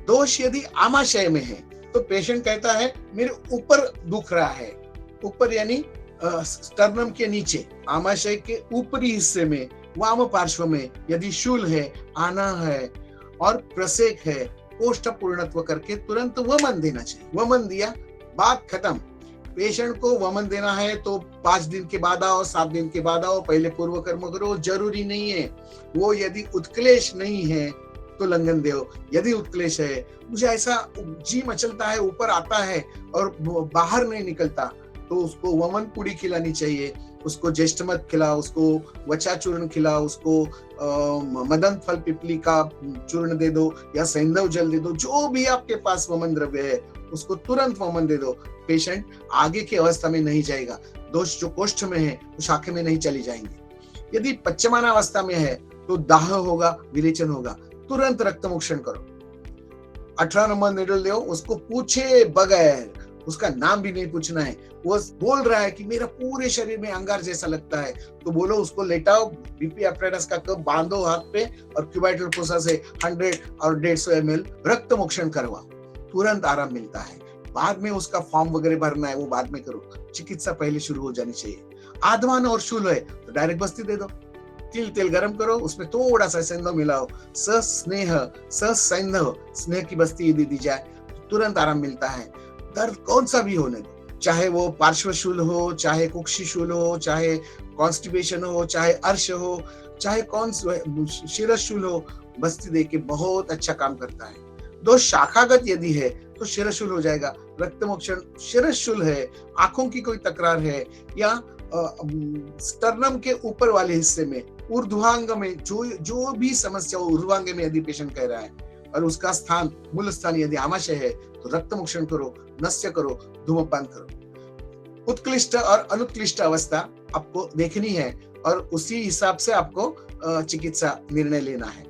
दोष यदि आमाशय में है तो पेशेंट कहता है मेरे ऊपर दुख रहा है, ऊपर यानी स्टर्नम के नीचे, आमाशय के ऊपरी हिस्से में, वाम पार्श्व में यदि शूल है, आना है और प्रसेक है, कोष्ठ पूर्णत्व करके तुरंत वमन देना चाहिए। वमन दिया, बात खत्म। पेशेंट को वमन देना है तो 5 दिन के बाद आओ, 7 दिन के बाद आओ, पहले पूर्व कर्म करो, जरूरी नहीं है। वो यदि उत्क्लेश नहीं है तो लंघन दो, यदि उत्क्लेश है, मुझे ऐसा जी मचलता है, ऊपर आता है और बाहर नहीं निकलता, तो उसको वमन पुड़ी खिलानी चाहिए, उसको ज्येष्ठमध खिलाओ, उसको वचा चूर्ण खिलाओ, उसको मदन फल पिपली का चूर्ण दे दो या सैंधव जल दे दो, जो भी आपके पास वमन द्रव्य है उसको तुरंत वमन दे दो। पेशेंट आगे की अवस्था में नहीं जाएगा, दोष जो कोष्ठ में है वो शाखे में नहीं चली जाएंगे। यदि पच्चमाना अवस्था में है तो दाह होगा, विरेचन होगा, तुरंत रक्त मोक्षण करो। 18 नंबर निडल दो, उसको पूछे बगैर, उसका नाम भी नहीं पूछना है, वो बोल रहा है कि मेरा पूरे शरीर में अंगार जैसा लगता है, तो बोलो उसको लेटाओ, बीपी एपरेटस का कप बांधो हाथ पे और क्यूबाइटल फोसा से 100 और 150 ml रक्त मोक्षण करवाओ, तुरंत आराम मिलता है। बाद में उसका फॉर्म वगैरह भरना है वो बाद में करो, चिकित्सा पहले शुरू हो जानी चाहिए। आधवान और शूल है तो डायरेक्ट बस्ती दे दो, तेल गरम करो, उसमें थोड़ा सा सैंधव मिलाओ, सैंधव स्नेह की बस्ती यदि दी जाए तो तुरंत आराम मिलता है। दर्द कौन सा भी होने दो, चाहे वो पार्श्वशूल हो, चाहे कुक्षिशूल हो, चाहे कॉन्स्टिपेशन हो, चाहे अर्श हो, चाहे कौन शिरशूल हो, बस्ती दे के बहुत अच्छा काम करता है। दो शाखागत यदि है तो शिरशूल हो जाएगा, रक्त मोक्षण। शिरशूल है, आंखों की कोई तकरार है या स्टर्नम के ऊपर वाले हिस्से में, ऊर्ध्वांग में जो भी समस्या हो, ऊर्ध्वांग में यदि पेशेंट कह रहा है और उसका स्थान, मूल स्थान यदि आमाशय है तो रक्त मोक्षण करो, नस्य करो, धूमपान करो। उत्कृष्ट और अनुत्कृष्ट अवस्था आपको देखनी है और उसी हिसाब से आपको चिकित्सा निर्णय लेना है।